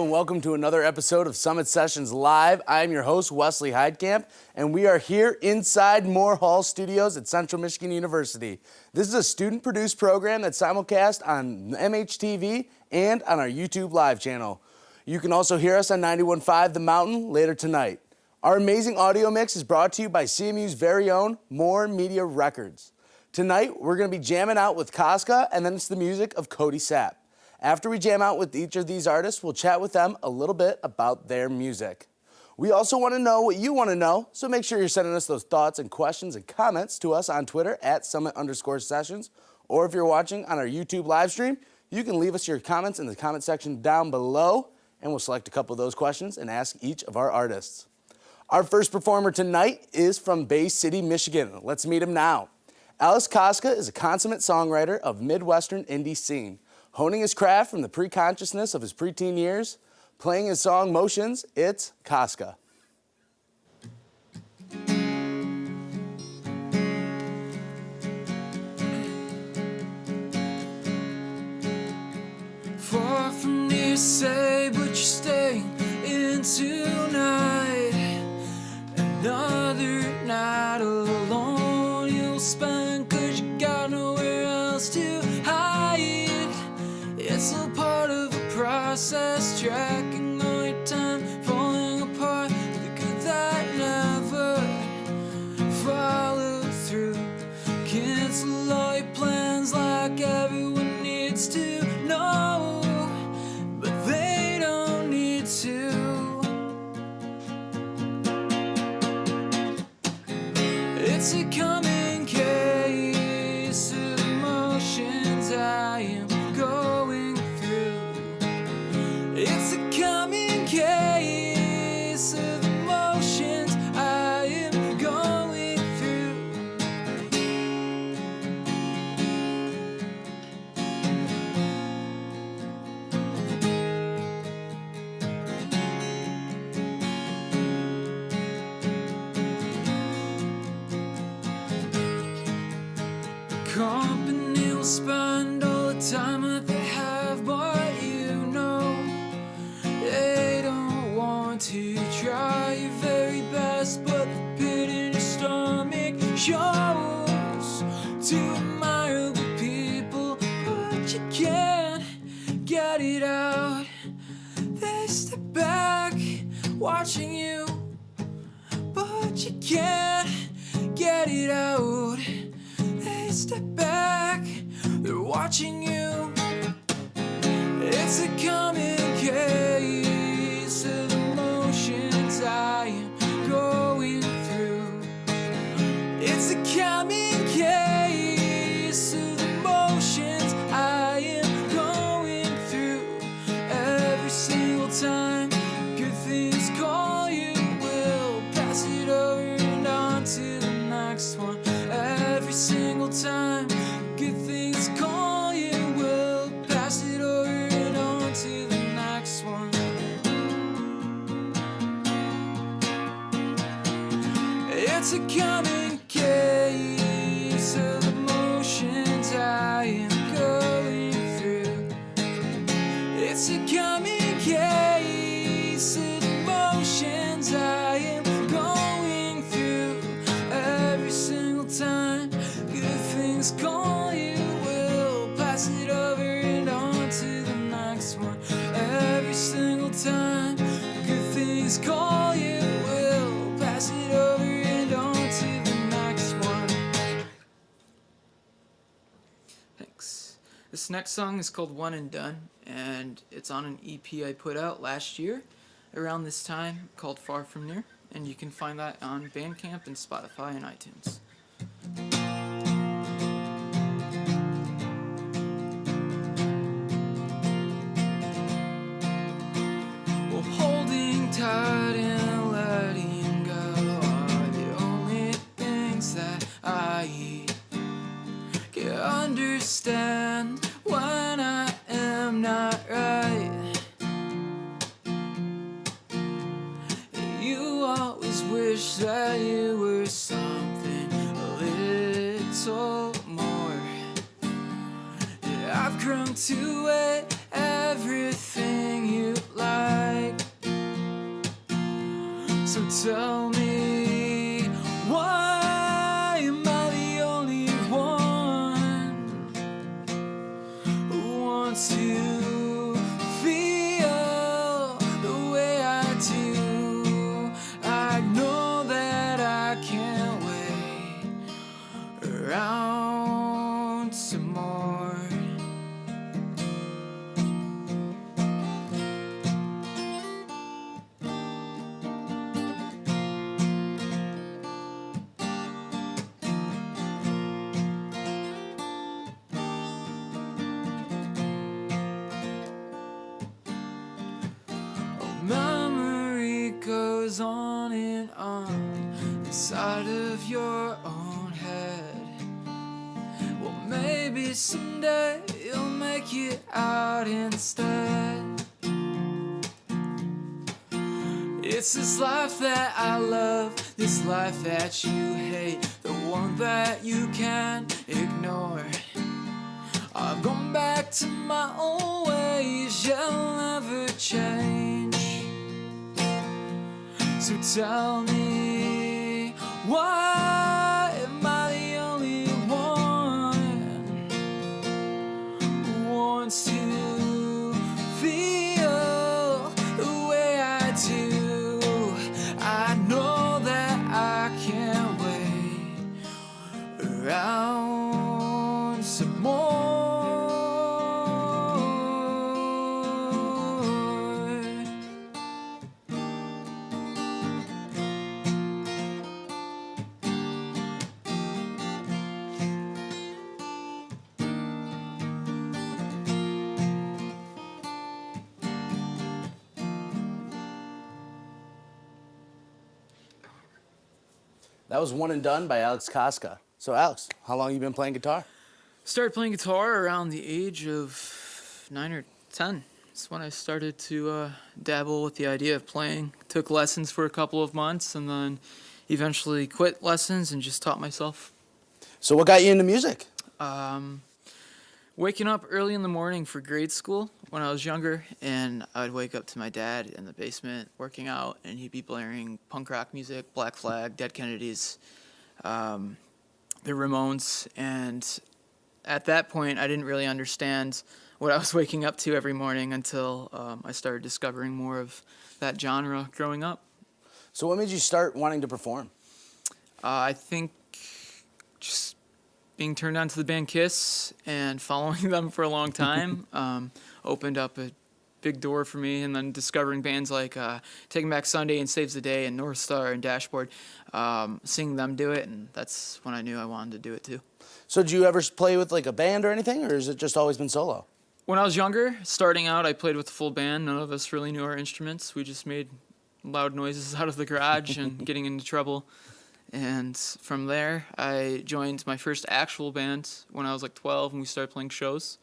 and welcome to another episode of Summit Sessions Live. I'm your host, Wesley Heidkamp, and we are here inside Moore Hall Studios at Central Michigan University. This is a student-produced program that's simulcast on MHTV and on our YouTube Live channel. You can also hear us on 91.5 The Mountain later tonight. Our amazing audio mix is brought to you by CMU's very own Moore Media Records. Tonight, we're going to be jamming out with Kostka, and then it's the music of Cody Sapp. After we jam out with each of these artists, we'll chat with them a little bit about their music. We also want to know what you want to know, so make sure you're sending us those thoughts and questions and comments to us on Twitter at @Summit_Sessions, or if you're watching on our YouTube live stream, you can leave us your comments in the comment section down below, and we'll select a couple of those questions and ask each of our artists. Our first performer tonight is from Bay City, Michigan. Let's meet him now. Alex Kostka is a consummate songwriter of Midwestern indie scene. Honing his craft from the pre-consciousness of his preteen years, playing his song Motions, it's Kostka. Far from near, say, but you're staying in tonight. Another night alone you'll spend, 'cause you got nowhere else to hide. It's a part of the process, tracking all your time, falling apart. The good that never followed through. Cancel all your plans like everyone needs to know, but they don't need to. It's a common case of emotions I am going through. It's a common case of emotions I am going through. Company will spend all the time that they have, but you know they don't want to try your very best. But the pit in your stomach shows to admirable people, but you can't get it out. They step back watching you, but you can't get it out. They step back, they're watching you. It's a common case of emotions I am going through. It's a common case of emotions I am going through. Every single time good things call, you will pass it over and on to the next one. Every single time good things call, you will pass it over and on to the next one. It's a common case of emotions I am going through. It's a common case of emotions I am going through. Every single time good things call, you will pass it over and on to the next one. Every single time good things call, you will pass it over and on to the next one. Thanks. This next song is called One and Done, and it's on an EP I put out last year around this time called Far From Near, and you can find that on Bandcamp and Spotify and iTunes. Well, holding tight and letting go are the only things that I can understand when I am not right. You always wish that you were something a little more. I've grown to it, everything you like. tell me, why am I the only one who wants to feel the way I do? I know that I can't wait around some more. Memory goes on and on inside of your own head. Well, maybe someday you'll make it out instead. It's this life that I love, this life that you hate, the one that you can't ignore. I've gone back to my old ways, you'll never change. So tell me, why am I the only one who wants to feel the way I do? I know that I can't wait around some more. That was One and Done by Alex Kostka. So Alex, how long you been playing guitar? Started playing guitar around the age of 9 or 10. That's when I started to dabble with the idea of playing. Took lessons for a couple of months and then eventually quit lessons and just taught myself. So what got you into music? Waking up early in the morning for grade school when I was younger, and I would wake up to my dad in the basement working out, and he'd be blaring punk rock music, Black Flag, Dead Kennedys, the Ramones, and at that point I didn't really understand what I was waking up to every morning until I started discovering more of that genre growing up. So what made you start wanting to perform? I think just being turned on to the band Kiss and following them for a long time opened up a big door for me, and then discovering bands like Taking Back Sunday and Saves the Day and North Star and Dashboard, seeing them do it, and that's when I knew I wanted to do it too. So did you ever play with like a band or anything, or has it just always been solo? When I was younger, starting out, I played with a full band. None of us really knew our instruments. We just made loud noises out of the garage and getting into trouble. And from there, I joined my first actual band when I was like 12, and we started playing shows.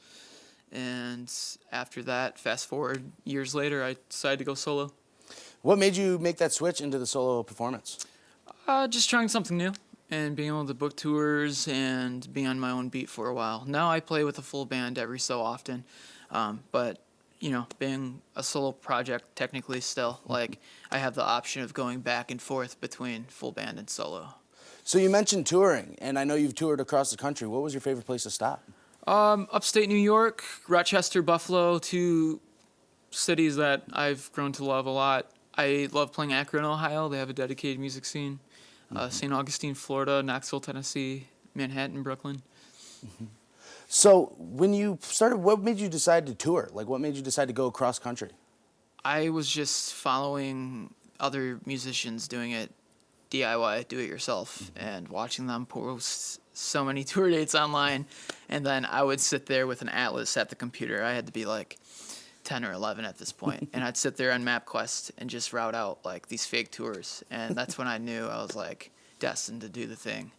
And after that, fast forward years later, I decided to go solo. What made you make that switch into the solo performance? Just trying something new and being able to book tours and be on my own beat for a while. Now I play with a full band every so often, but you know, being a solo project technically still, like I have the option of going back and forth between full band and solo. So you mentioned touring, and I know you've toured across the country. What was your favorite place to stop? Upstate New York, Rochester, Buffalo, two cities that I've grown to love a lot. I love playing Akron, Ohio. They have a dedicated music scene. St. Augustine, Florida, Knoxville, Tennessee, Manhattan, Brooklyn. So when you started, what made you decide to tour? Like, what made you decide to go across country? I was just following other musicians doing it DIY, do it yourself, and watching them post so many tour dates online. And then I would sit there with an atlas at the computer. I had to be like 10 or 11 at this point, and I'd sit there on MapQuest and just route out like these fake tours. And that's when I knew I was like destined to do the thing.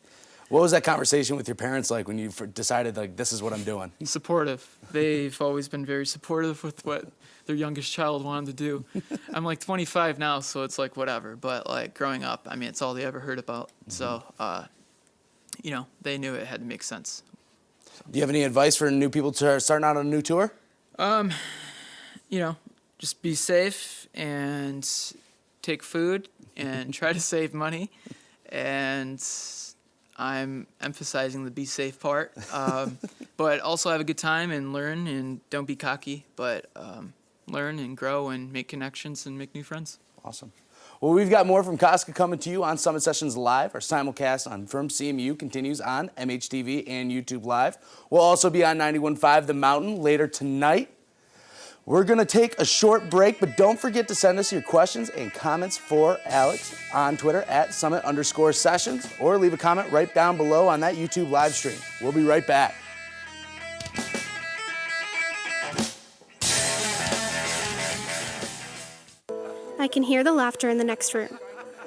What was that conversation with your parents like when you decided like this is what I'm doing? Supportive. They've always been very supportive with what their youngest child wanted to do. I'm like 25 now, so it's like whatever. But like growing up, I mean, it's all they ever heard about. So, you know, they knew it had to make sense. Do you have any advice for new people starting out on a new tour? You know, just be safe and take food and try to save money. And I'm emphasizing the be safe part. But also have a good time and learn, and don't be cocky, but learn and grow and make connections and make new friends. Awesome. Well, we've got more from Kostka coming to you on Summit Sessions Live. Our simulcast from CMU continues on MHTV and YouTube Live. We'll also be on 91.5 The Mountain later tonight. We're going to take a short break, but don't forget to send us your questions and comments for Alex on Twitter at Summit_Sessions, or leave a comment right down below on that YouTube live stream. We'll be right back. I can hear the laughter in the next room.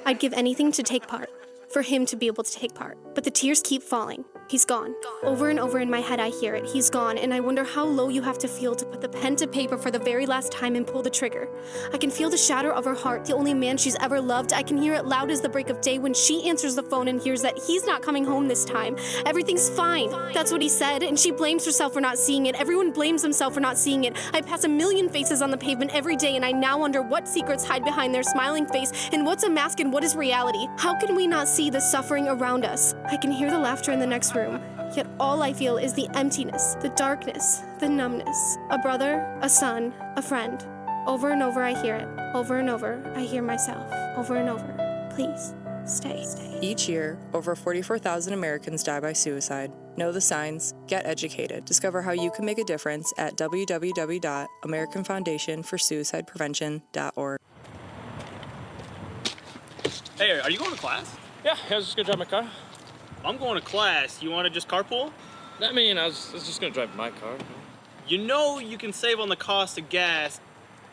I'd give anything to take part, for him to be able to take part. But the tears keep falling. He's gone. Over and over in my head I hear it. He's gone, and I wonder how low you have to feel to put the pen to paper for the very last time and pull the trigger. I can feel the shatter of her heart, the only man she's ever loved. I can hear it loud as the break of day when she answers the phone and hears that he's not coming home this time. Everything's fine. That's what he said, and she blames herself for not seeing it. Everyone blames himself for not seeing it. I pass a million faces on the pavement every day, and I now wonder what secrets hide behind their smiling face, and what's a mask and what is reality. How can we not see the suffering around us? I can hear the laughter in the next room. Yet all I feel is the emptiness, the darkness, the numbness. A brother, a son, a friend. Over and over I hear it. Over and over I hear myself. Over and over. Please, stay. Each year, over 44,000 Americans die by suicide. Know the signs, get educated. Discover how you can make a difference at www.americanfoundationforsuicideprevention.org. Hey, are you going to class? Yeah, I was just gonna drive my car. I'm going to class. You want to just carpool? I mean, I was just gonna drive my car. You know you can save on the cost of gas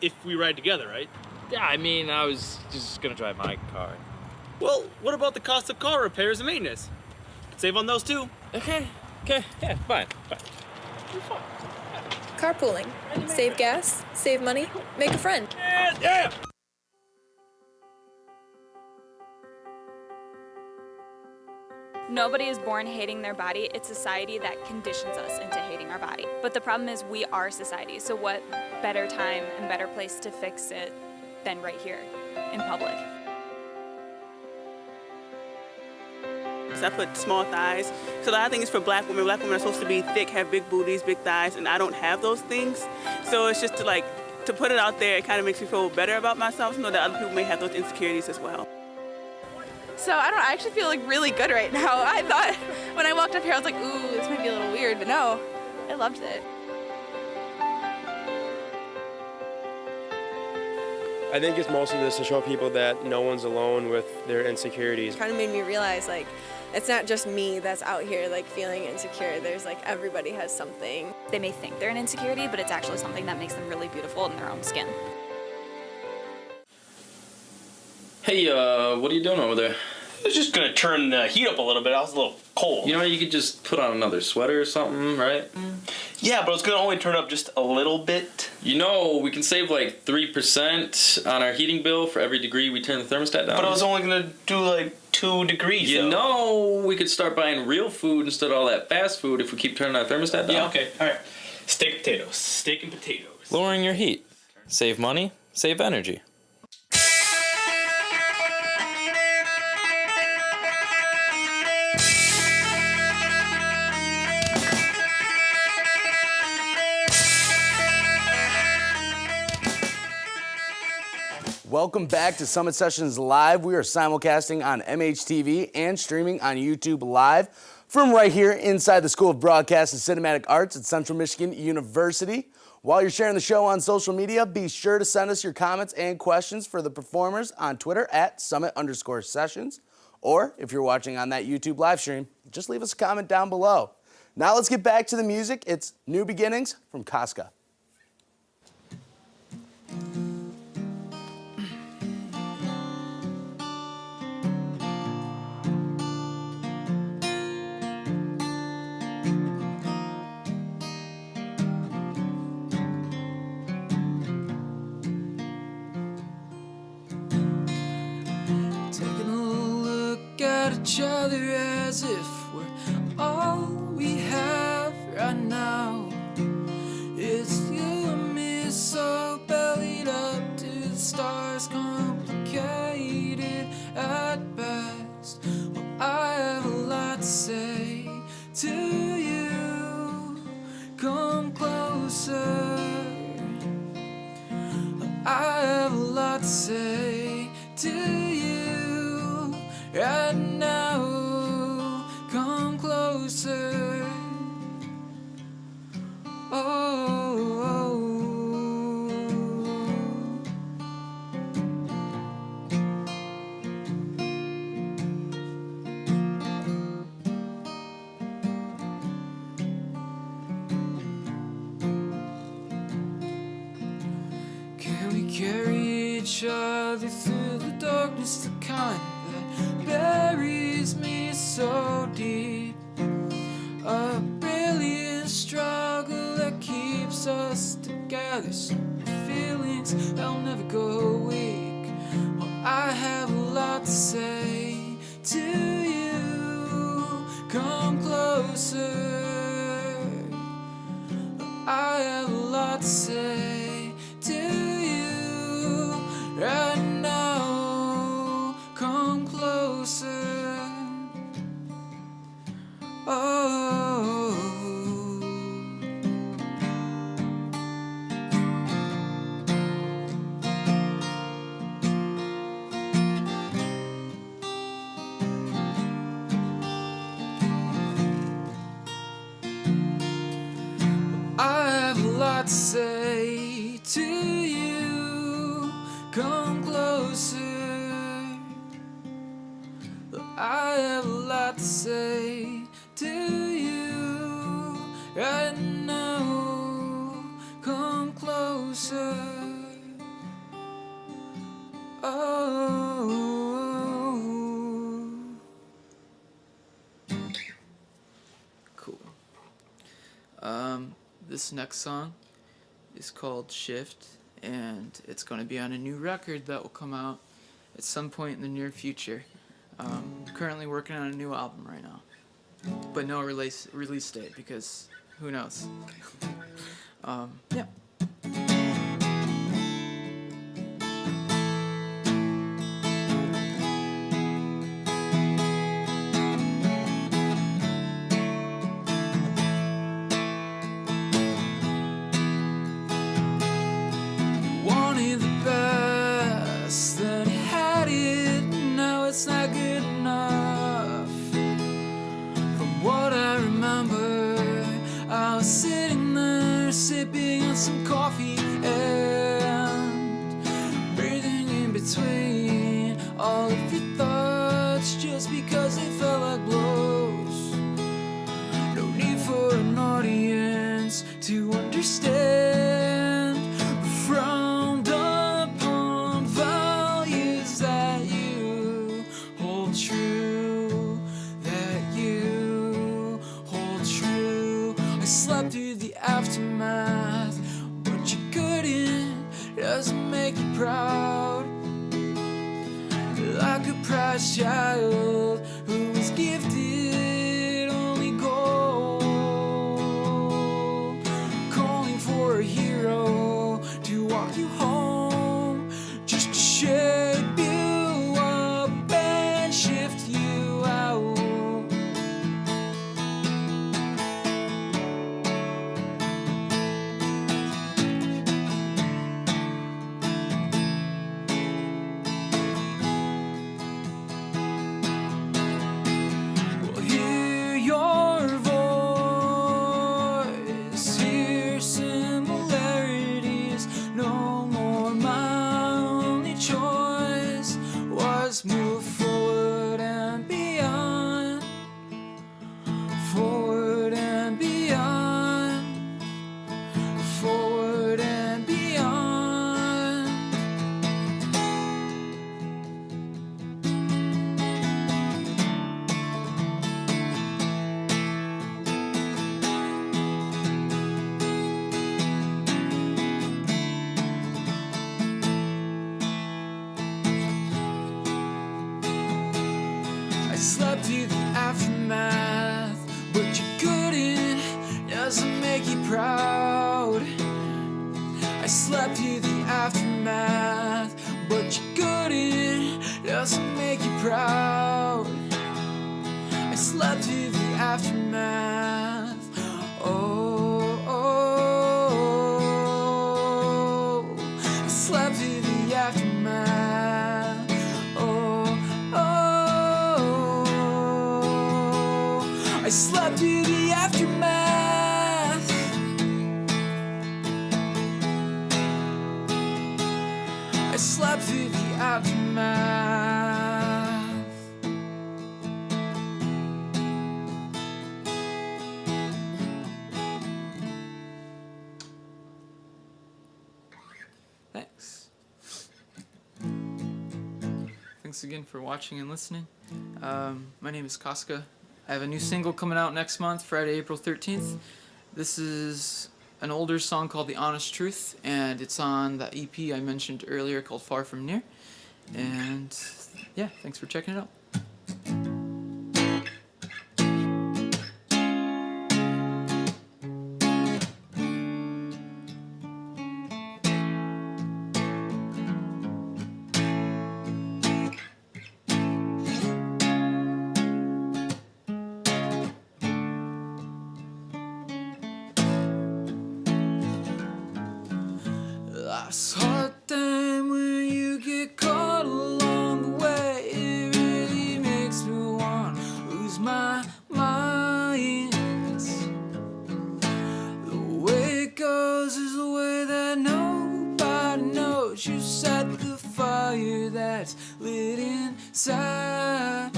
if we ride together, right? Yeah, I mean, I was just gonna drive my car. Well, what about the cost of car repairs and maintenance? Save on those too. Okay, yeah, fine. Carpooling. Save gas, save money, make a friend. Yeah! Nobody is born hating their body. It's society that conditions us into hating our body. But the problem is we are society, so what better time and better place to fix it than right here in public? I put small thighs. So I think it's for black women. Black women are supposed to be thick, have big booties, big thighs, and I don't have those things. So it's just to put it out there, it kind of makes me feel better about myself, to know that other people may have those insecurities as well. So I actually feel really good right now. I thought when I walked up here, I was like, ooh, this might be a little weird, but no, I loved it. I think it's mostly just to show people that no one's alone with their insecurities. It kind of made me realize it's not just me that's out here feeling insecure. There's everybody has something. They may think they're an insecurity, but it's actually something that makes them really beautiful in their own skin. Hey, what are you doing over there? I was just gonna turn the heat up a little bit. I was a little cold. You know, you could just put on another sweater or something, right? Yeah, but it's gonna only turn up just a little bit. You know, we can save 3% on our heating bill for every degree we turn the thermostat down. But I was only gonna do 2 degrees. You know, we could start buying real food instead of all that fast food if we keep turning our thermostat down. Yeah, okay, all right. Steak potatoes. Steak and potatoes. Lowering your heat. Save money, save energy. Welcome back to Summit Sessions Live. We are simulcasting on MHTV and streaming on YouTube Live from right here inside the School of Broadcast and Cinematic Arts at Central Michigan University. While you're sharing the show on social media, be sure to send us your comments and questions for the performers on Twitter at Summit_Sessions. Or if you're watching on that YouTube live stream, just leave us a comment down below. Now let's get back to the music. It's New Beginnings from Kostka. Each other as if we're all we have right now. It's to say to you right now. Come closer. Oh. Can we carry each other through the darkness, the kind that buries me so deep? A brilliant struggle that keeps us together. Some feelings I'll never go weak. Well, I have a lot to say to you. Come closer. I have a lot to say to you right now. Come closer. Oh. I have a lot to say to you. Come closer. I have a lot to say to you right now. Come closer. Oh. Cool. This next song is called Shift, and it's going to be on a new record that will come out at some point in the near future. Currently working on a new album right now, but no release date because who knows. Yeah. Wanted the best, then had it. Now it's not good enough. From what I remember, I was sitting there sipping on some coffee and breathing in between all of your thoughts just because they felt like blows. No need for an audience to understand the frowned upon values that you hold true, that you hold true. I slept through the aftermath, but you couldn't. Doesn't make you proud. Like a prized child who was gifted only gold, calling for a hero to walk you home, just to shape you up and shift you out. Well, hear your voice, hear similarities. No more, my only choice was move forward and beyond, forward and beyond, forward and beyond. I slept through the aftermath, but you couldn't. Doesn't make you proud. I slept through the aftermath, but you couldn't. Doesn't make you proud. I slept through the aftermath. Oh, oh, oh. I slept through the aftermath. aftermath. Thanks. Thanks again for watching and listening. My name is Kostka. I have a new single coming out next month, Friday, April 13th. This is an older song called The Honest Truth, and it's on the EP I mentioned earlier called Far From Near. And yeah, thanks for checking it out. Life's hard time when you get caught along the way. It really makes me want to lose my mind. The way it goes is the way that nobody knows. You set the fire that's lit inside.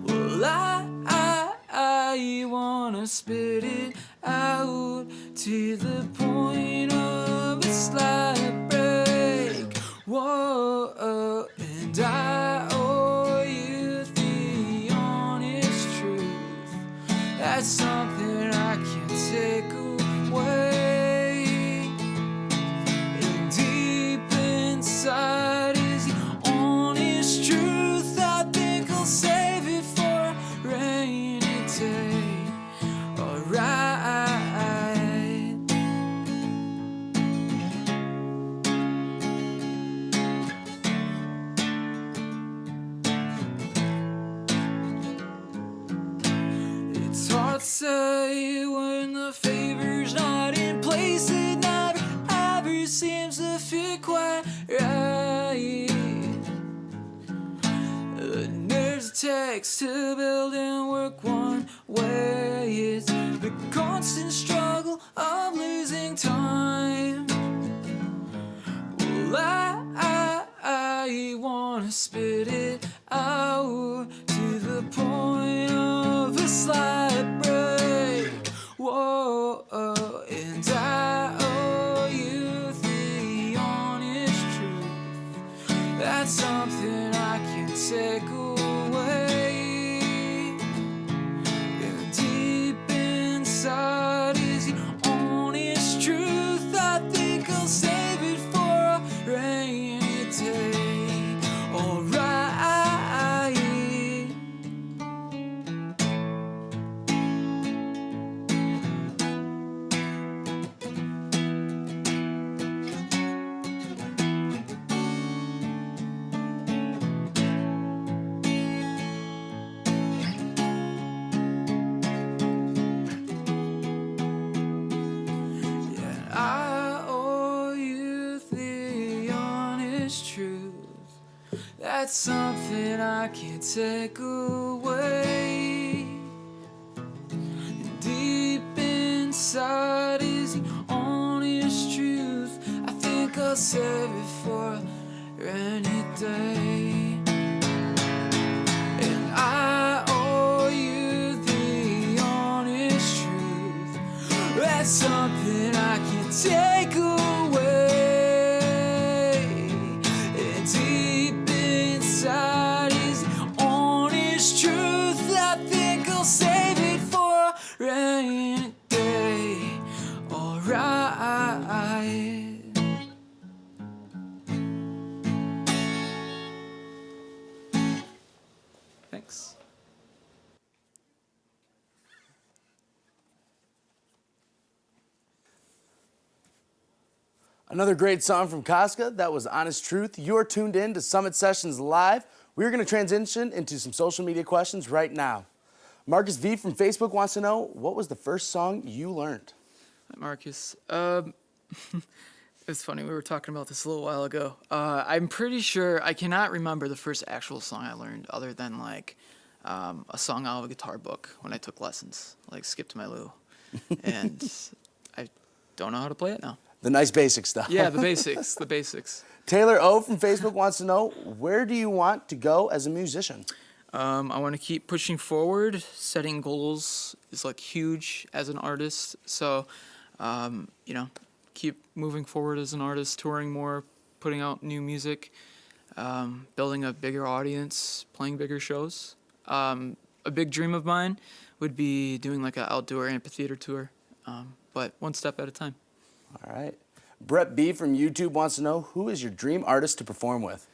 Well, I wanna spit it out to the point of a slight break. Whoa, and I owe you the honest truth. That's something I can't take away. And deep inside is the honest truth. I think I'll save it for a rainy day. Alright. It's hard to say when the favor's not in place. It never ever seems to fit quite right. There's a text to build and work one way. It's the constant struggle of losing time. Well, I wanna spit it out to the point of a slight break. Whoa, and I owe you the honest truth. That's something I can take away. And deep inside is the honest truth. I think I'll save it for a rainy day. Alright. I owe you the honest truth. That's something I can't take away. Deep inside is the honest truth. I think I'll save it for a rainy day. And I owe you the honest truth. That's something I can take away. And deep inside is the honest truth. I think I'll save it for a rainy day. Alright. Thanks. Another great song from Kostka. That was Honest Truth. You're tuned in to Summit Sessions Live. We're going to transition into some social media questions right now. Marcus V from Facebook wants to know, what was the first song you learned? Hi, Marcus. It's funny, we were talking about this a little while ago. I'm pretty sure, I cannot remember the first actual song I learned other than like a song out of a guitar book when I took lessons, like Skip to My Lou. And I don't know how to play it now. The nice basic stuff. Yeah, the basics, the basics. Taylor O from Facebook wants to know, where do you want to go as a musician? I want to keep pushing forward. Setting goals is like huge as an artist. So, you know, keep moving forward as an artist, touring more, putting out new music, building a bigger audience, playing bigger shows. A big dream of mine would be doing like an outdoor amphitheater tour, but one step at a time. All right. Brett B from YouTube wants to know, who is your dream artist to perform with?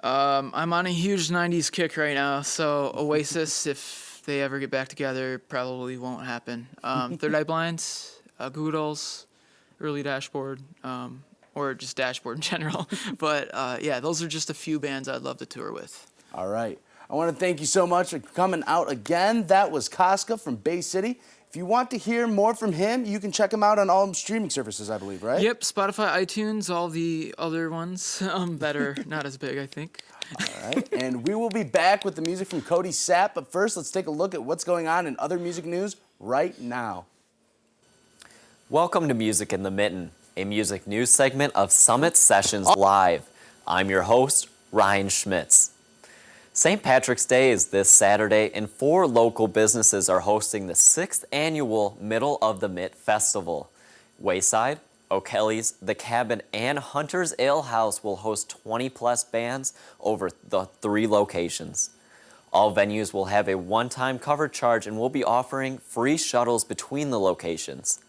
I'm on a huge 90s kick right now, so Oasis, if they ever get back together, probably won't happen. Third Eye Blind, Goo Goo Dolls, Early Dashboard, or just Dashboard in general. But yeah, those are just a few bands I'd love to tour with. All right. I want to thank you so much for coming out again. That was Kostka from Bay City. If you want to hear more from him, you can check him out on all streaming services, I believe, right? Yep, Spotify, iTunes, all the other ones that are not as big, I think. All right, and we will be back with the music from Cody Sapp, but first let's take a look at what's going on in other music news right now. Welcome to Music in the Mitten, a music news segment of Summit Sessions Live. I'm your host, Ryan Schmitz. St. Patrick's Day is this Saturday, and 4 local businesses are hosting the 6th annual Middle of the Mitt Festival. Wayside, O'Kelly's, The Cabin, and Hunter's Ale House will host 20-plus bands over the 3 locations. All venues will have a one-time cover charge and will be offering free shuttles between the locations.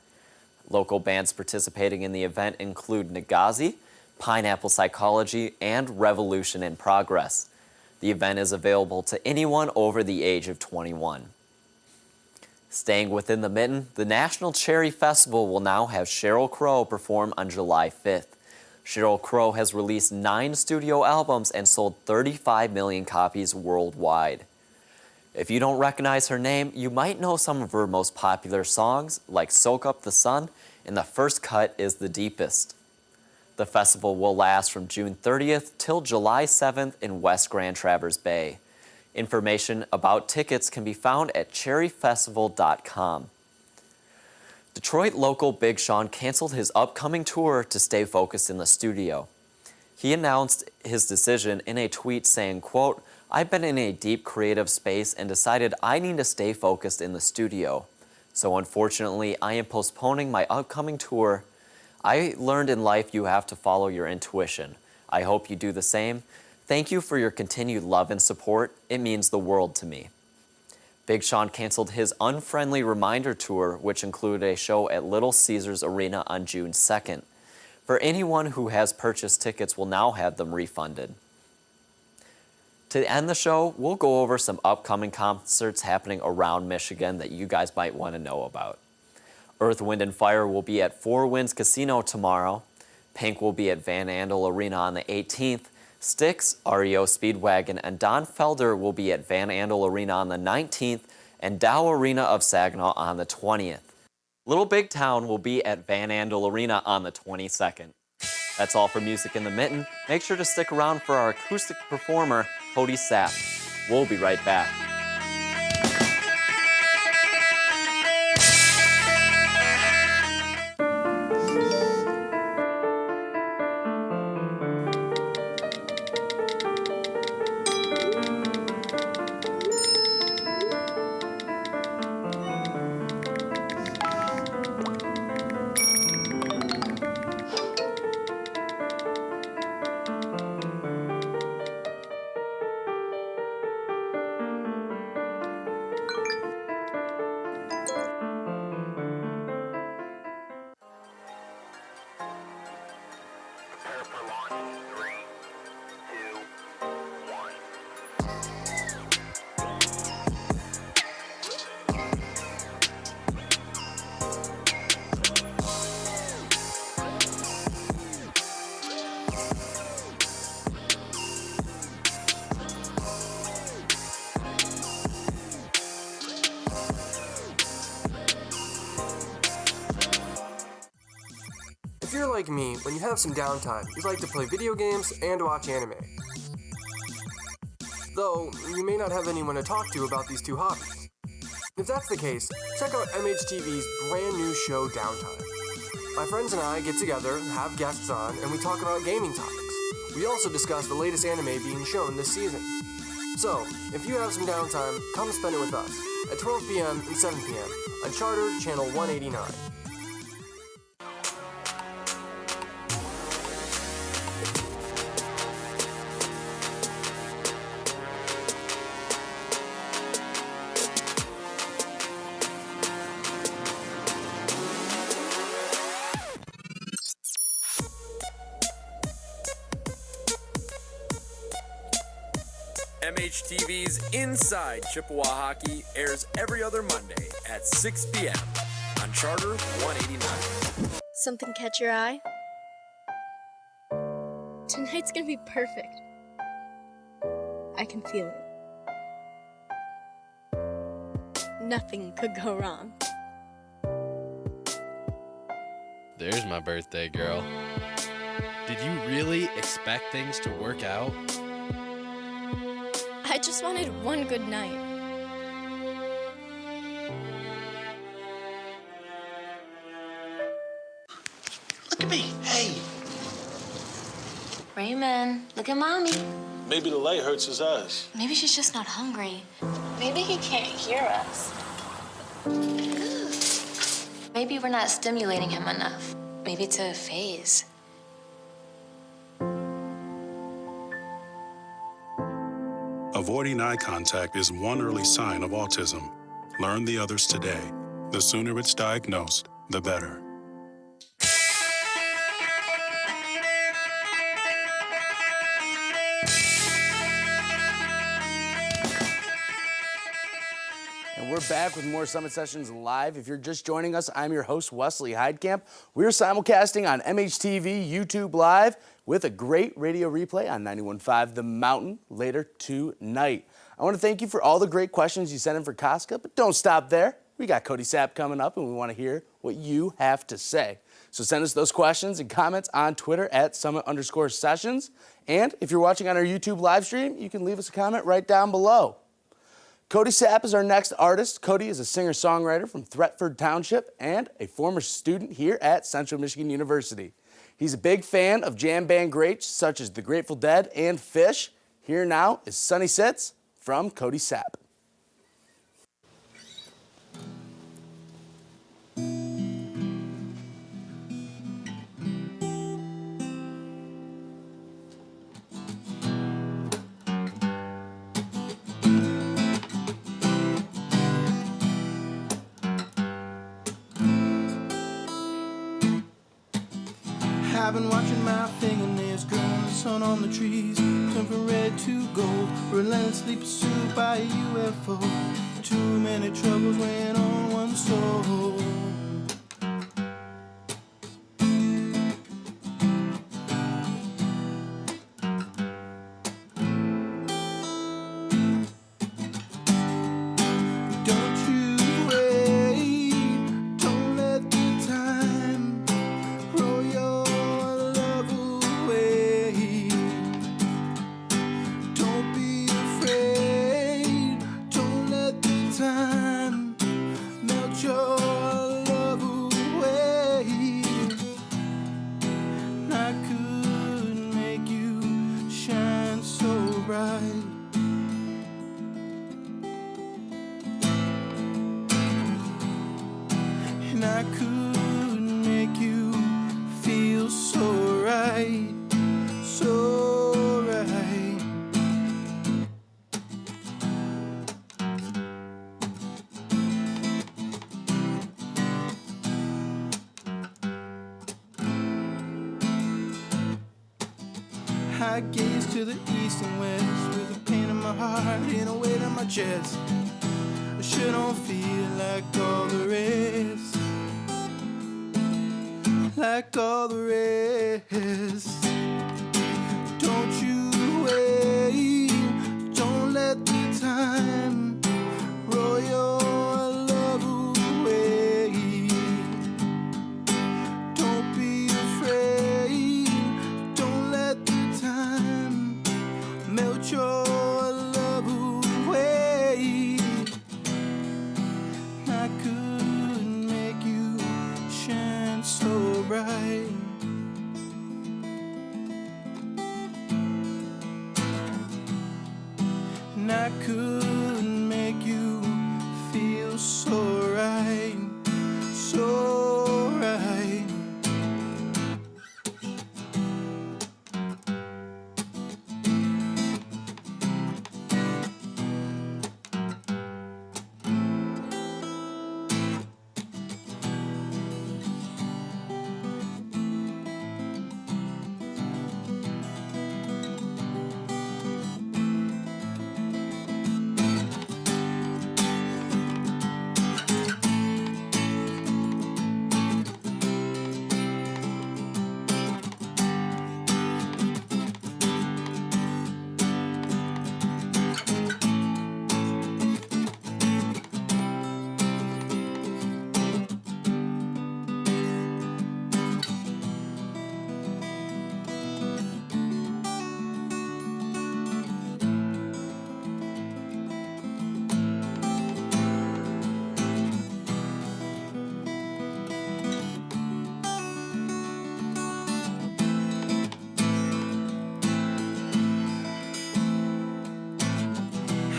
Local bands participating in the event include Nagazi, Pineapple Psychology, and Revolution in Progress. The event is available to anyone over the age of 21. Staying within the Mitten, the National Cherry Festival will now have Sheryl Crow perform on July 5th. Sheryl Crow has released 9 studio albums and sold 35 million copies worldwide. If you don't recognize her name, you might know some of her most popular songs, like Soak Up the Sun, and The First Cut is the Deepest. The festival will last from June 30th till July 7th in West Grand Traverse Bay. Information about tickets can be found at cherryfestival.com. Detroit local Big Sean canceled his upcoming tour to stay focused in the studio. He announced his decision in a tweet saying, quote, "I've been in a deep creative space and decided I need to stay focused in the studio. So unfortunately, I am postponing my upcoming tour. I learned in life you have to follow your intuition. I hope you do the same. Thank you for your continued love and support. It means the world to me." Big Sean canceled his Unfriendly Reminder tour, which included a show at Little Caesars Arena on June 2nd. For anyone who has purchased tickets, will now have them refunded. To end the show, we'll go over some upcoming concerts happening around Michigan that you guys might want to know about. Earth, Wind & Fire will be at Four Winds Casino tomorrow. Pink will be at Van Andel Arena on the 18th. Styx, REO Speedwagon, and Don Felder will be at Van Andel Arena on the 19th and Dow Arena of Saginaw on the 20th. Little Big Town will be at Van Andel Arena on the 22nd. That's all for Music in the Mitten. Make sure to stick around for our acoustic performer, Cody Sapp. We'll be right back. If you're like me, when you have some downtime, you like to play video games and watch anime. Though, you may not have anyone to talk to about these 2 hobbies. If that's the case, check out MHTV's brand new show, Downtime. My friends and I get together, have guests on, and we talk about gaming topics. We also discuss the latest anime being shown this season. So, if you have some downtime, come spend it with us at 12 p.m. and 7 p.m. on Charter Channel 189. MHTV's Inside Chippewa Hockey airs every other Monday at 6 p.m. on Charter 189. Something catch your eye? Tonight's gonna be perfect. I can feel it. Nothing could go wrong. There's my birthday girl. Did you really expect things to work out? I just wanted one good night. Look at me. Hey. Raymond, look at Mommy. Maybe the light hurts his eyes. Maybe she's just not hungry. Maybe he can't hear us. Maybe we're not stimulating him enough. Maybe it's a phase. Avoiding eye contact is one early sign of autism. Learn the others today. The sooner it's diagnosed, the better. And we're back with more Summit Sessions live. If you're just joining us, I'm your host, Wesley Heidkamp. We're simulcasting on MHTV, YouTube Live, with a great radio replay on 91.5 The Mountain later tonight. I want to thank you for all the great questions you sent in for Kostka, but don't stop there. We got Cody Sapp coming up, and we want to hear what you have to say. So send us those questions and comments on Twitter at @Summit_Sessions. And if you're watching on our YouTube live stream, you can leave us a comment right down below. Cody Sapp is our next artist. Cody is a singer-songwriter from Thetford Township and a former student here at Central Michigan University. He's a big fan of jam band greats such as the Grateful Dead and Fish. Here now is Sunny Sits from Cody Sapp. I've been watching my fingernails growing, the sun on the trees turn from red to gold, relentlessly pursued by a UFO. Too many troubles weighing on one soul. And I could make you feel so right, so right. I gaze to the east and west with a pain in my heart and a weight on my chest. I sure don't feel like all the rest, like all the rest. Don't you wait, don't let the time roll your love away. Don't be afraid, don't let the time melt your love away. I could make you shine so bright. right. And I couldn't make you feel so right, so right.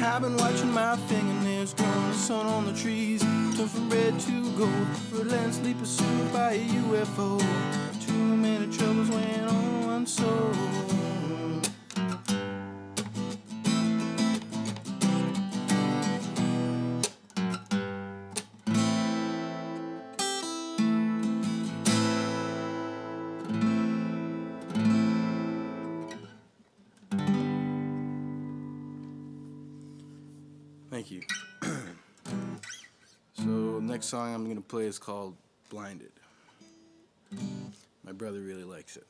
I've been watching my fingernails growing, the sun on the trees turn from red to gold, relentlessly pursued by a UFO. Too many troubles went on unsolved. Thank you. So next song I'm gonna play is called Blinded. My brother really likes it.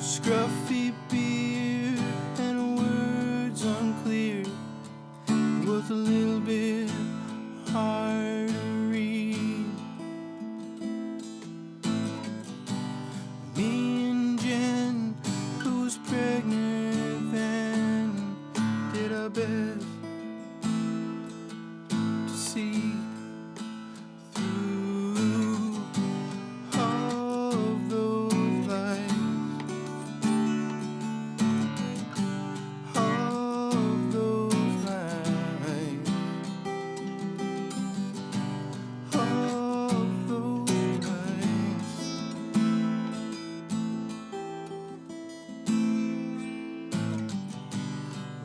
Scruffy beard and words unclear, was a little bit hard to read. Me and Jen, who was pregnant then, did our best to see through all of those lies.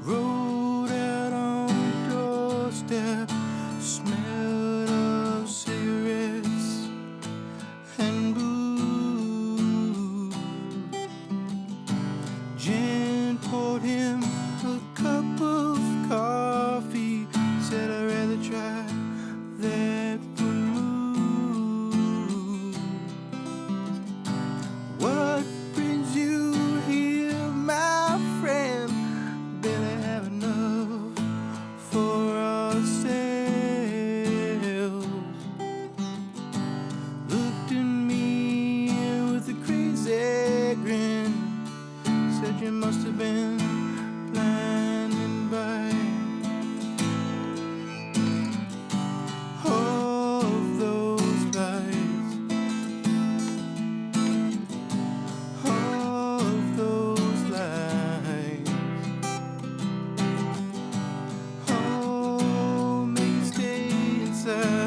Rode out on the doorstep, smelled of cigarettes and booze. Jen poured him a cup of coffee, said I'd rather try that food. What brings you here, my friend? Barely have enough for ourselves. Looked at me with a crazy grin, said you must have been blinded by all of those lies, all of those lies. Oh, make me stay inside.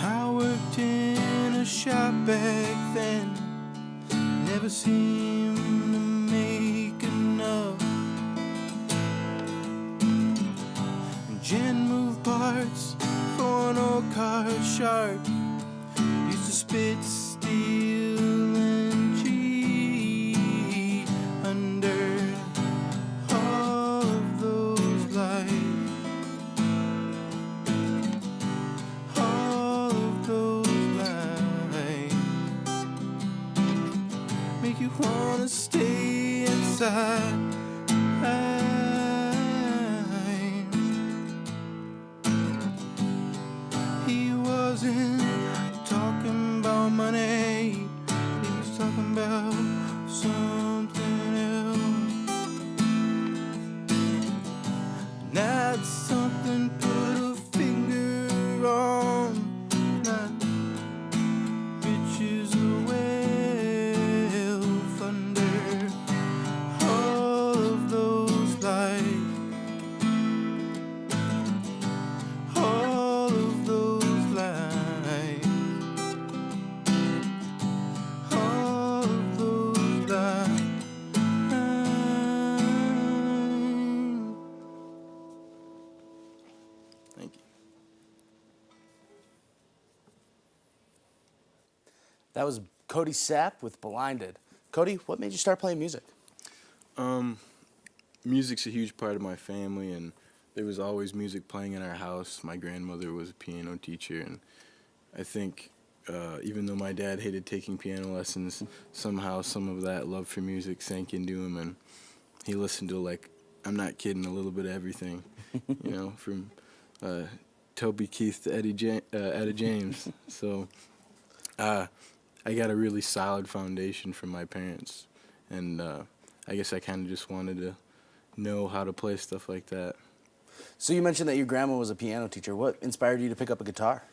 I worked in a shop back then, never seemed to make enough. And Jen moved parts for an old car shark, to spit, steal, and cheat under all of those lies. All of those lies make you wanna stay inside. He wasn't talking about money, he was talking about something else. And that something put a finger on, not riches or wealth, under all of those lies. All of those lies. All of those lies. Thank you. That was Cody Sapp with Blinded. Cody, what made you start playing music? Music's a huge part of my family, and there was always music playing in our house. My grandmother was a piano teacher, and I think even though my dad hated taking piano lessons, somehow some of that love for music sank into him, and he listened to, like, I'm not kidding, a little bit of everything, you know, from Toby Keith to Etta James. So I got a really solid foundation from my parents, and I guess I kind of just wanted to know how to play stuff like that. So you mentioned that your grandma was a piano teacher. What inspired you to pick up a guitar?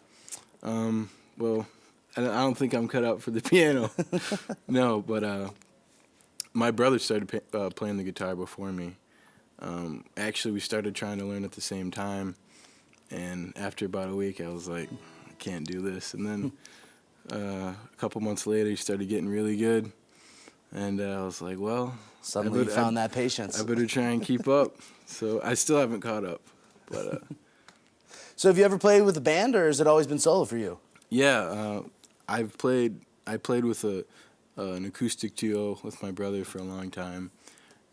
Well, I don't think I'm cut out for the piano. No, but my brother started playing the guitar before me. Actually, we started trying to learn at the same time, and after about a week, I was like, I can't do this. And then a couple months later, he started getting really good, and I was like, well, suddenly you found that patience. I better try and keep up. So I still haven't caught up, but. So have you ever played with a band, or has it always been solo for you? Yeah, I played with an acoustic duo with my brother for a long time,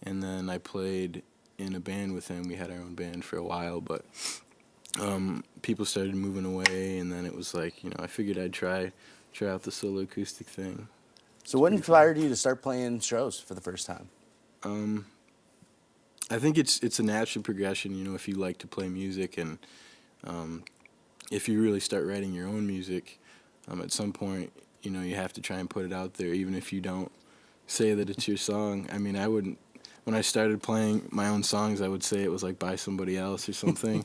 and then I played in a band with him. We had our own band for a while, but people started moving away, and then it was like, you know, I figured I'd try out the solo acoustic thing. So what inspired you to start playing shows for the first time? I think it's a natural progression, you know, if you like to play music, and if you really start writing your own music, at some point, you know, you have to try and put it out there, even if you don't say that it's your song. I mean, I wouldn't, when I started playing my own songs, I would say it was like by somebody else or something,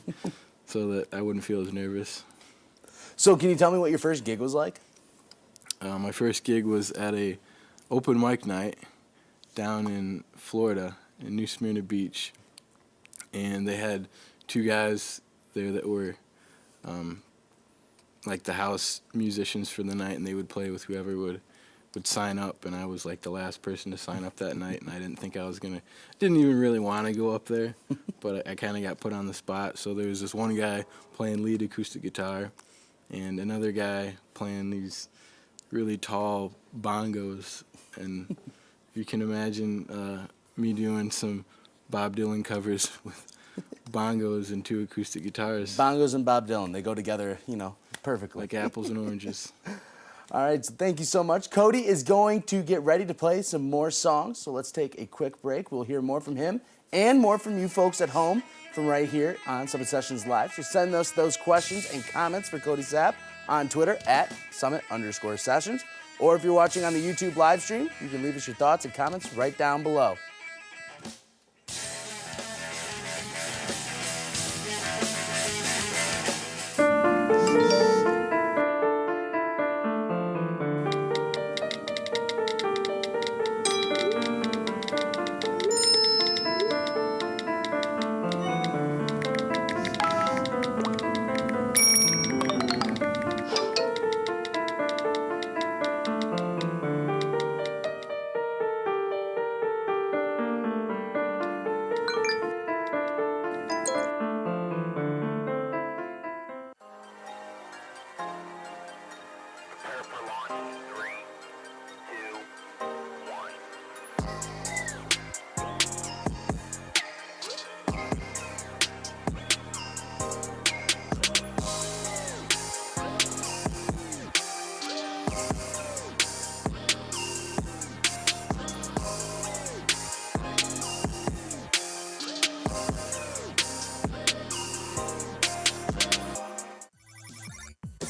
so that I wouldn't feel as nervous. So can you tell me what your first gig was like? My first gig was at a open mic night down in Florida, in New Smyrna Beach, and they had two guys there that were like the house musicians for the night, and they would play with whoever would sign up, and I was like the last person to sign up that night, and I didn't think I was didn't even really want to go up there, but I kind of got put on the spot. So there was this one guy playing lead acoustic guitar, and another guy playing these really tall bongos, and you can imagine me doing some Bob Dylan covers with bongos and two acoustic guitars. Bongos and Bob Dylan, they go together, you know, perfectly. Like apples and oranges. All right, so thank you so much. Cody is going to get ready to play some more songs, so let's take a quick break. We'll hear more from him and more from you folks at home from right here on Summit Sessions Live. So send us those questions and comments for Cody Sapp on Twitter at @Summit_Sessions. Or if you're watching on the YouTube live stream, you can leave us your thoughts and comments right down below.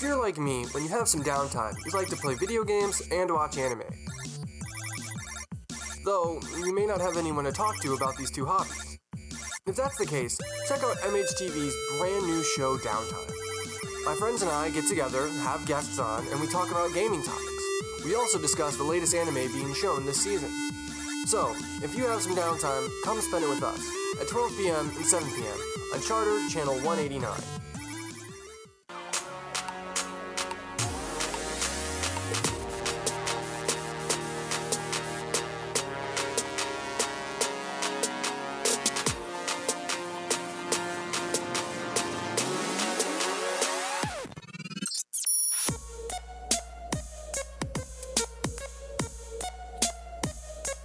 If you're like me, when you have some downtime, you like to play video games and watch anime. Though, you may not have anyone to talk to about these two hobbies. If that's the case, check out MHTV's brand new show, Downtime. My friends and I get together, have guests on, and we talk about gaming topics. We also discuss the latest anime being shown this season. So, if you have some downtime, come spend it with us at 12 p.m. and 7 p.m. on Charter Channel 189.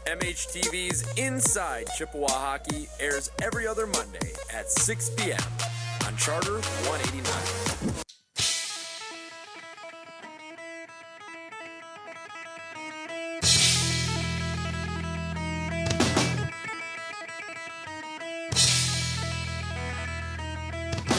MHTV's Inside Chippewa Hockey airs every other Monday at 6 p.m. on Charter 189.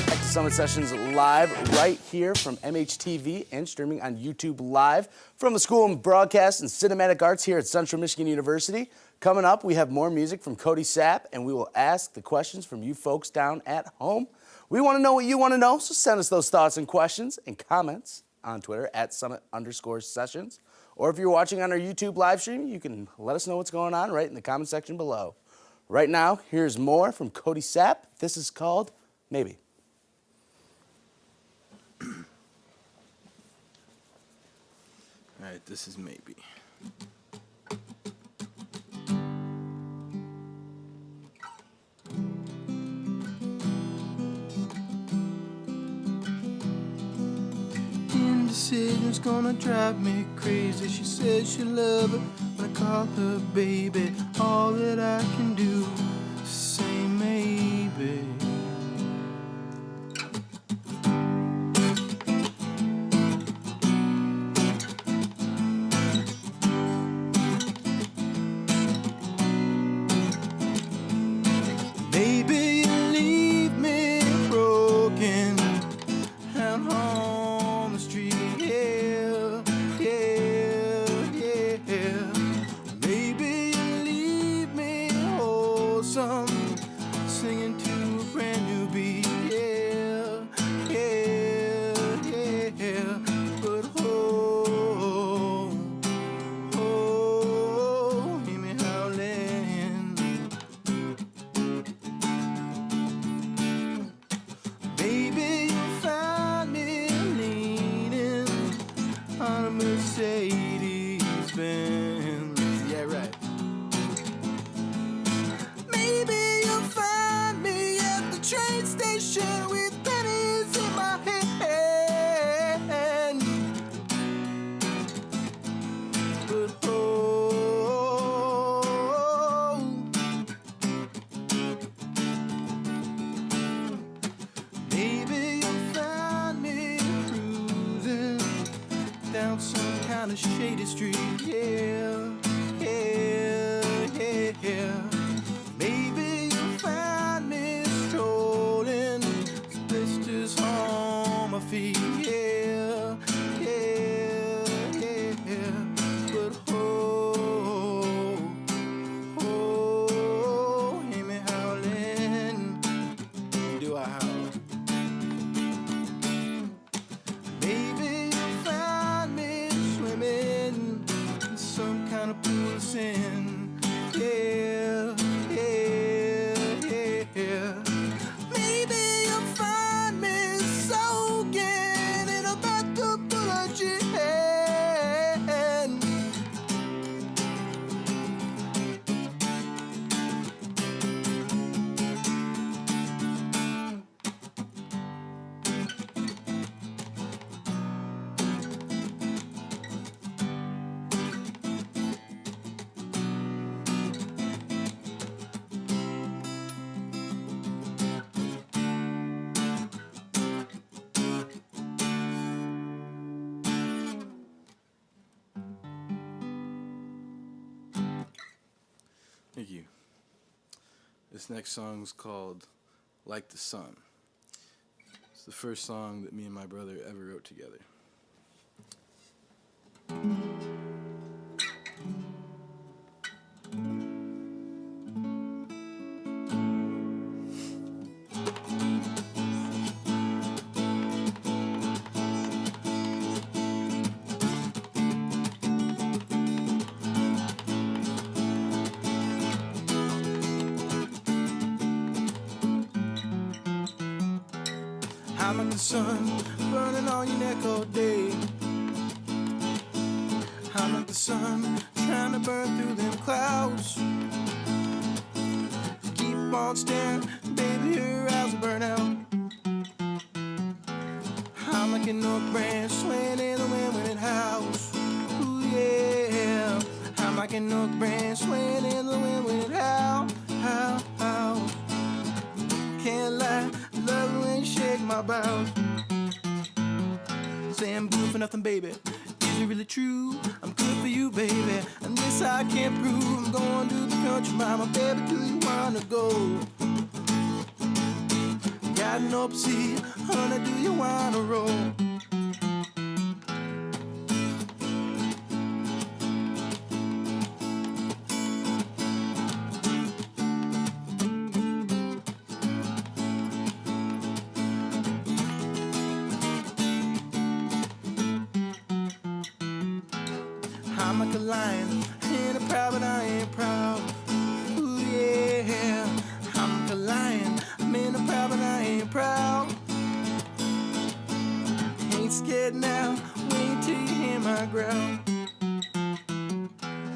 Back to Summit Sessions live right here from MHTV and streaming on YouTube Live from the School of Broadcast and Cinematic Arts here at Central Michigan University. Coming up, we have more music from Cody Sapp, and we will ask the questions from you folks down at home. We want to know what you want to know, so send us those thoughts and questions and comments on Twitter at Summit_Sessions. Or if you're watching on our YouTube live stream, you can let us know what's going on right in the comment section below. Right now, here's more from Cody Sapp. This is called Maybe. All right, this is Maybe. Indecision's gonna drive me crazy. She said she loved it when I call her baby. All that I can do is say maybe. Maybe you leave me broken out on the street. Yeah, yeah, yeah. Maybe you leave me wholesome, singing to a brand new beat. Yeah, yeah, yeah. But hear me howling. Maybe you'll find me leaning on a Mercedes Benz. Yeah, right. Maybe you'll find me at the train station with pennies in my hand. But maybe you'll find me cruising down some kind of shady street. Yeah, yeah, yeah, yeah. Maybe you'll find me strolling, blisters on my feet. Yeah, yeah, yeah, yeah. But hear me howling. Do I howl? Maybe you'll find me swimming in some kind of pool of sin. Yeah, yeah, yeah, yeah. Maybe you'll find me soaking in a bathtub full of gin. Thank you. This next song is called Like the Sun. the first song that me and my brother ever wrote together. I'm like the sun burning on your neck all day. I'm like the sun trying to burn through them clouds. Keep on staring, baby, your eyes will burn out. I'm like an oak branch swaying in the wind when it howls. Ooh yeah, I'm like an oak branch swaying in the wind when it howls. Can't lie, love it when you shake my bowels. Say I'm good for nothing, baby. Is it really true? I'm good for you, baby. And this I can't prove. I'm going to the country, mama, baby. Do you wanna go? Got an open sea, honey. Do you wanna roll? I'm like a lion, ain't a proud, but I ain't proud. Ooh yeah, I'm like a lion, I'm in a proud, but I ain't proud. Ain't scared now, wait till you hear my growl.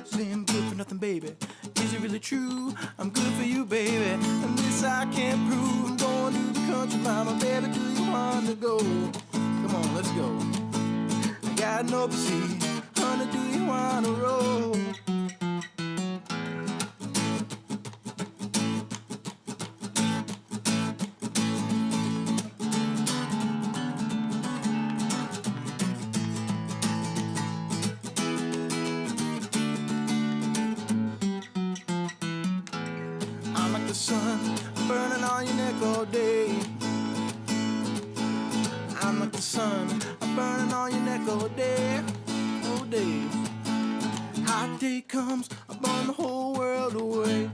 Say I'm good for nothing, baby. Is it really true? I'm good for you, baby. And this I can't prove. I'm going to the country, mama, baby. Do you wanna go? Come on, let's go. I got an open sea. Honey, do you wanna roll? I'm like the sun burning on your neck all day. I'm like the sun burning on your neck all day. Day. Hot day comes, I burn the whole world away.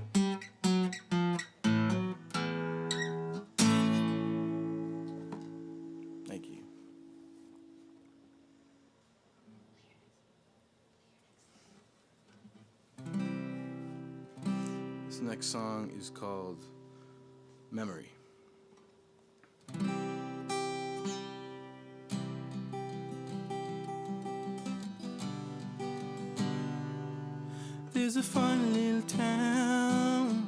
Thank you. This next song is called Memory. There's a fun little town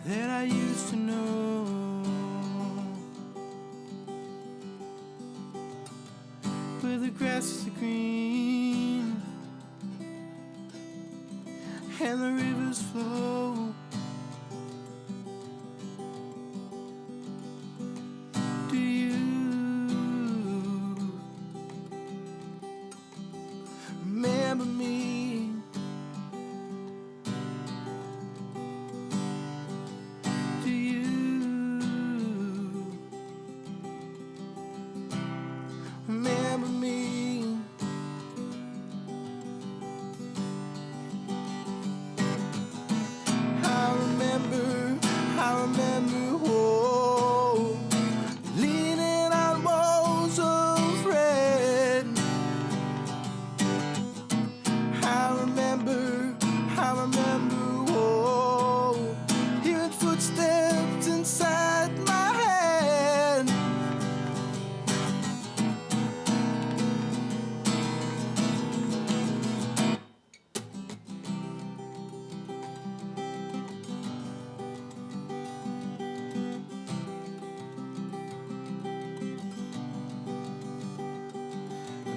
that I used to know, where the grass is green and the rivers flow. Do you remember me? Do you remember me? I remember, oh, leaning on walls of red. I remember, oh, hearing footsteps inside my head.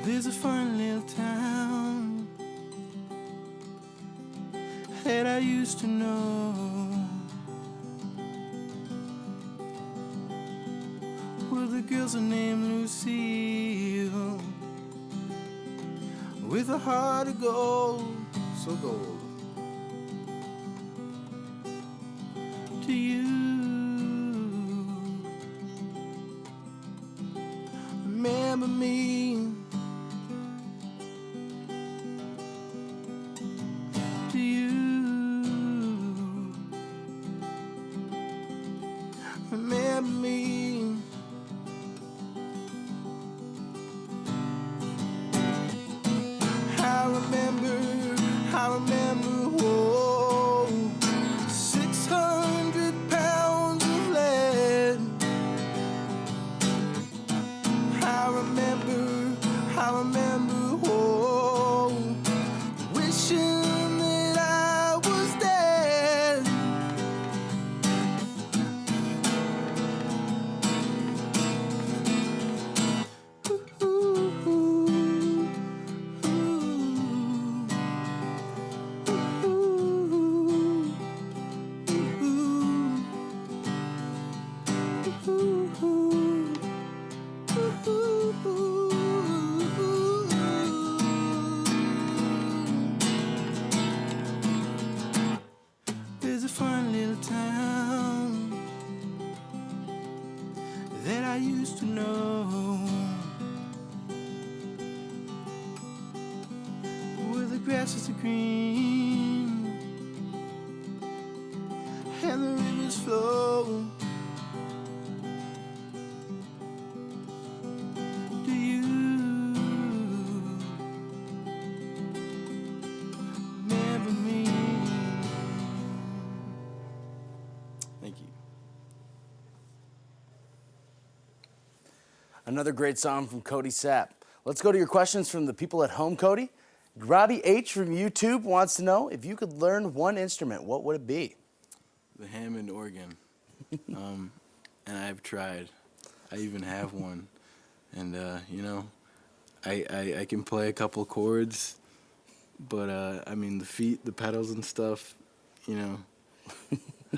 There's a fun little town that I used to know, where the girls are named Lucille, with a heart of gold, so gold. Do you remember me? Do you remember me? I remember, oh, 600 pounds of lead. I remember, oh, wishing that I was dead. There's a fun little town that I used to know, where the grass is green and the rivers flow. Do you remember me? Thank you. Another great song from Cody Sapp. Let's go to your questions from the people at home, Cody. Robbie H. from YouTube wants to know, if you could learn one instrument, what would it be? The Hammond organ. And I've tried. I even have one. And, you know, I can play a couple chords, but, I mean, the pedals and stuff, you know,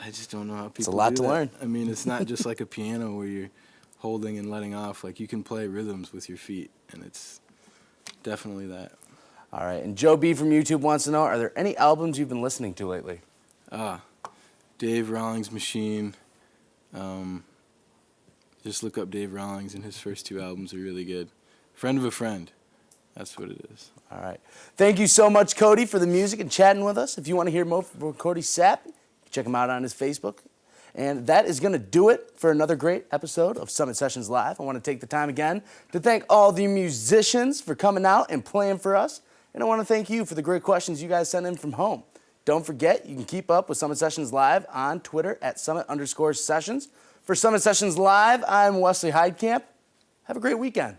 I just don't know how people It's a lot do to that. learn. I mean, it's not just like a piano where you're holding and letting off. Like, you can play rhythms with your feet, and it's definitely that. All right, and Joe B. from YouTube wants to know, are there any albums you've been listening to lately? Dave Rawlings' Machine. Just look up Dave Rawlings, and his first two albums are really good. Friend of a Friend. That's what it is. All right. Thank you so much, Cody, for the music and chatting with us. If you want to hear more from Cody Sapp, check him out on his Facebook. And that is going to do it for another great episode of Summit Sessions Live. I want to take the time again to thank all the musicians for coming out and playing for us. And I want to thank you for the great questions you guys sent in from home. Don't forget, you can keep up with Summit Sessions Live on Twitter at Summit_Sessions. For Summit Sessions Live, I'm Wesley Heidkamp. Have a great weekend.